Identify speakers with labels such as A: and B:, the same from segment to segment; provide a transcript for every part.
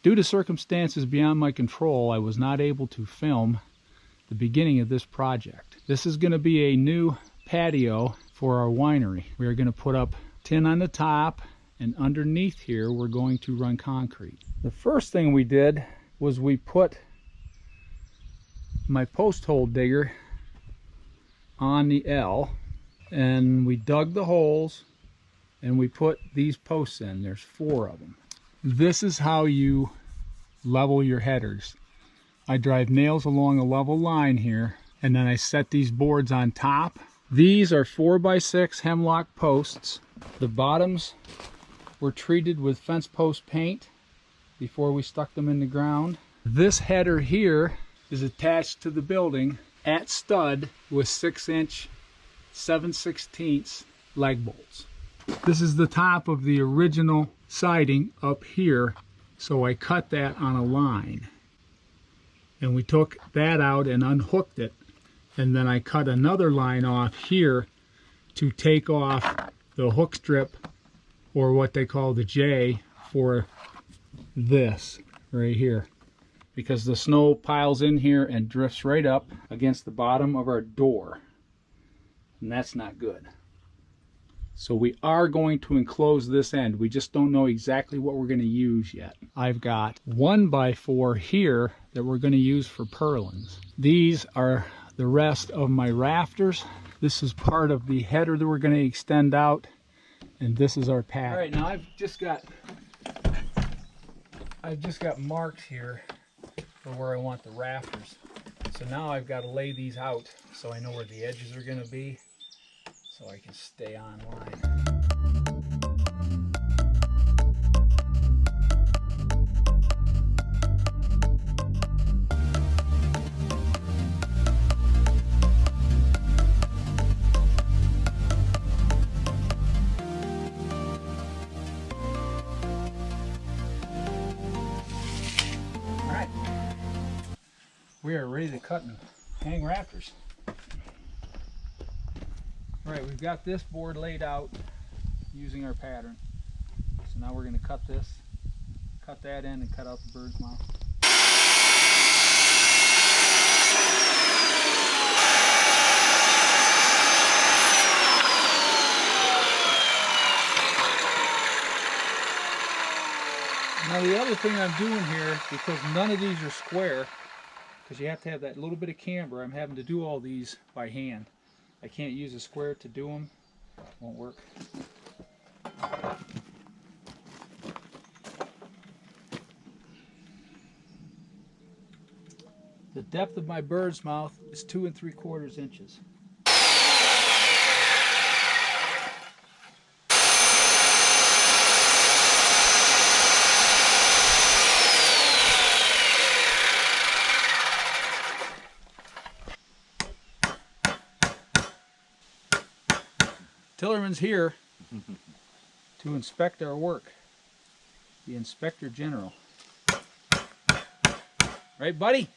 A: Due to circumstances beyond my control, I was not able to film the beginning of this project. This is going to be a new patio for our winery. We are going to put up tin on the top, and underneath here we're going to run concrete. The first thing we did was we put my post hole digger on the L, and we dug the holes and we put these posts in. There's 4 of them. This is how you level your headers. I drive nails along a level line here, and then I set these boards on top. These are 4x6 hemlock posts. The bottoms were treated with fence post paint before we stuck them in the ground. This header here is attached to the building at stud with 6-inch 7/16 leg bolts. This is the top of the original siding up here, so I cut that on a line. And we took that out and unhooked it, and then I cut another line off here to take off the hook strip, or what they call the J, for this right here, because the snow piles in here and drifts right up against the bottom of our door, and that's not good. So we are going to enclose this end. We just don't know exactly what we're going to use yet. I've got 1x4 here that we're going to use for purlins. These are the rest of my rafters. This is part of the header that we're going to extend out, and this is our pad. All right, now I've just got marks here for where I want the rafters. So now I've got to lay these out so I know where the edges are going to be, so I can stay on line. All right, we are ready to cut and hang rafters. All right, we've got this board laid out using our pattern. So now we're going to cut that in and cut out the bird's mouth. Now the other thing I'm doing here, because none of these are square, because you have to have that little bit of camber, I'm having to do all these by hand. I can't use a square to do them. Won't work. The depth of my bird's mouth is 2 3/4 inches. Tillerman's here to inspect our work. The Inspector General. Right, buddy?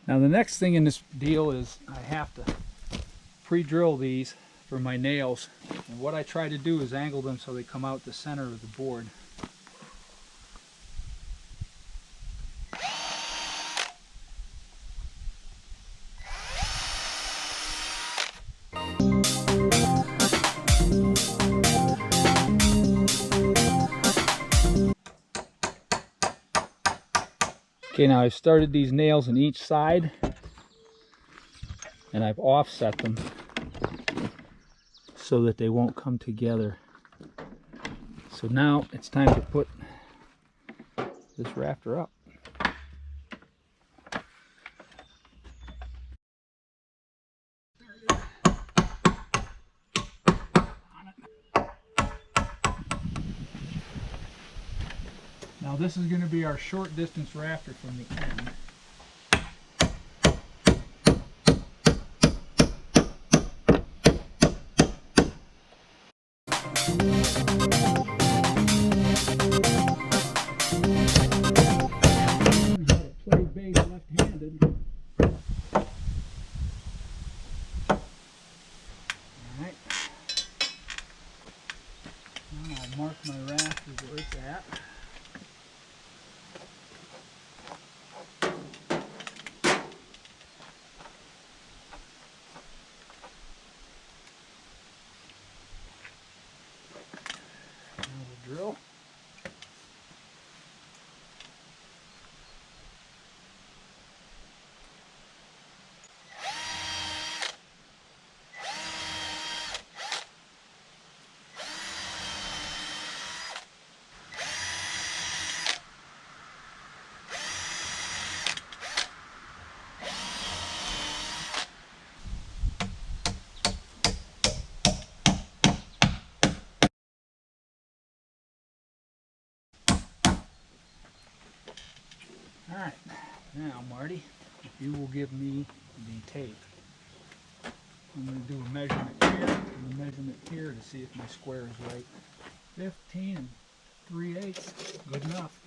A: Now the next thing in this deal is I have to pre-drill these for my nails, and what I try to do is angle them so they come out the center of the board. Okay, now I've started these nails on each side, and I've offset them so that they won't come together So now it's time to put this rafter up. Now this is going to be our short distance rafter from the end. We got to play bass left-handed. Alright. Now I'll mark my rafters where it's at. Drill. Alright, now Marty, if you will give me the tape. I'm going to do a measurement here and a measurement here to see if my square is right. 15 3/8, good enough.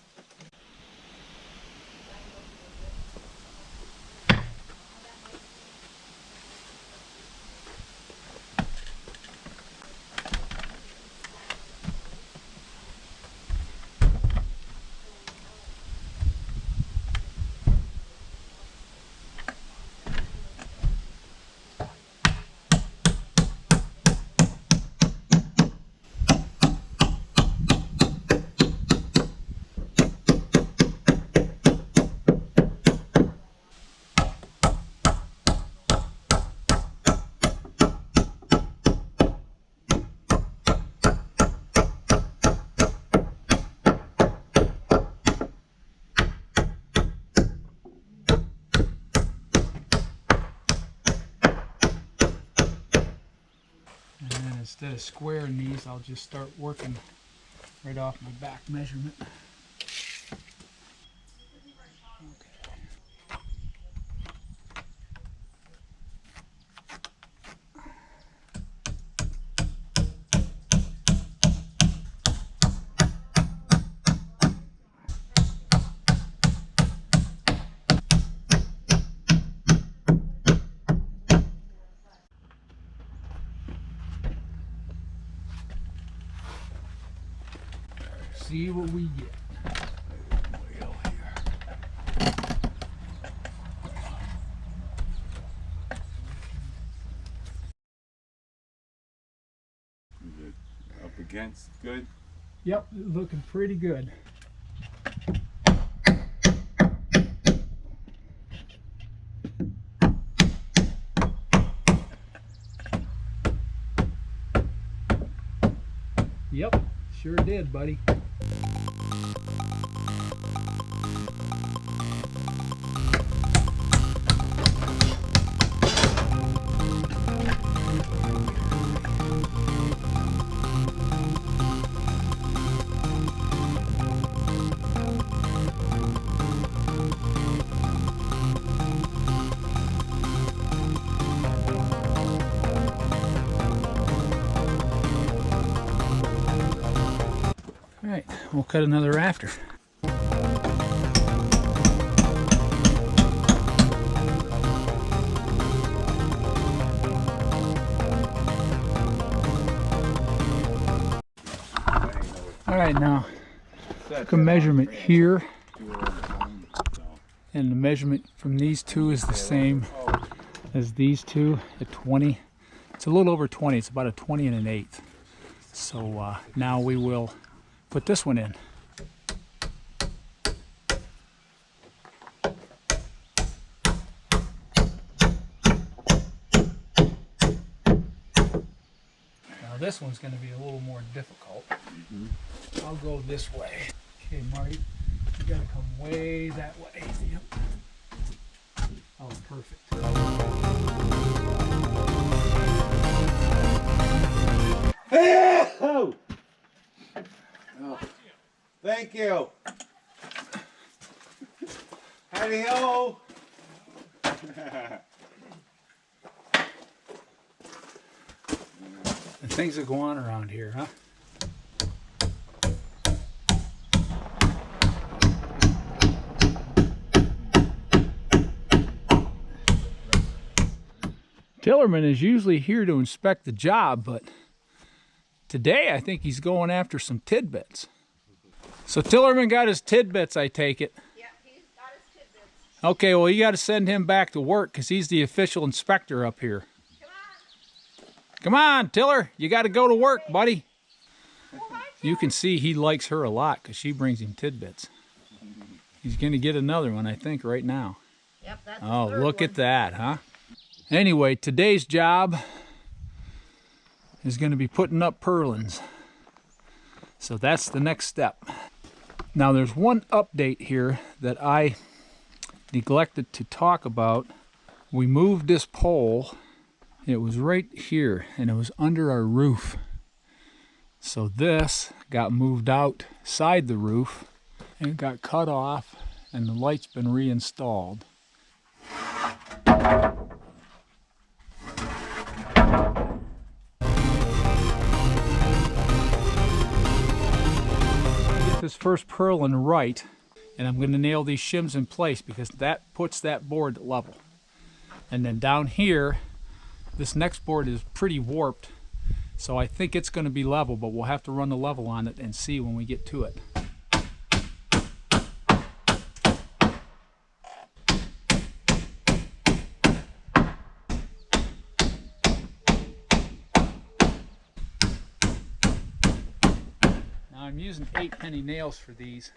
A: And then instead of squaring these, I'll just start working right off my back measurement. See what we get.
B: Is it up against good?
A: Yep, looking pretty good. Yep, sure did, buddy. All right, we'll cut another rafter. All right, now took a measurement here, and the measurement from these two is the same as these two at 20. It's a little over 20. It's about a 20 and an eighth. So now we will put this one in. Now this one's going to be a little more difficult. I'll go this way. Okay, Marty, you got to come way that way. Yep. Oh, perfect.
B: Oh, thank you. Howdy ho.
A: And things that go on around here, huh? Tillerman is usually here to inspect the job, but today I think he's going after some tidbits. So Tillerman got his tidbits, I take it.
C: Yeah, he's got his tidbits.
A: Okay, well you got to send him back to work because he's the official inspector up here.
C: Come on.
A: Come on, Tiller, you got to go to work, buddy. You can see he likes her a lot because she brings him tidbits. He's going to get another one, I think, right now.
C: Yep, that's
A: Oh,
C: the third
A: look
C: one.
A: at that, huh? Anyway, today's job is going to be putting up purlins. So that's the next step. Now there's one update here that I neglected to talk about. We moved this pole. It was right here and it was under our roof. So this got moved outside the roof and it got cut off and the light's been reinstalled. This first purlin right, and I'm going to nail these shims in place because that puts that board level. And then down here, this next board is pretty warped, so I think it's going to be level, but we'll have to run the level on it and see when we get to it. I'm using 8-penny nails for these.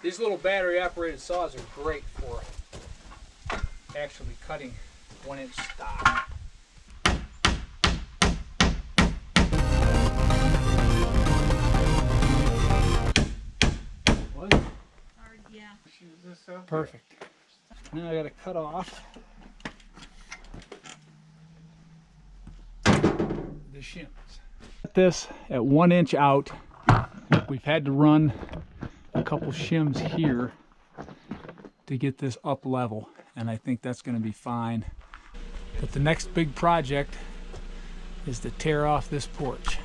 A: These little battery operated saws are great for actually cutting 1-inch stock. What?
C: Hard, yeah.
A: Perfect. Now I got to cut off the shims. Put this at 1 inch out. We've had to run a couple shims here to get this up level, and I think that's going to be fine. But the next big project is to tear off this porch.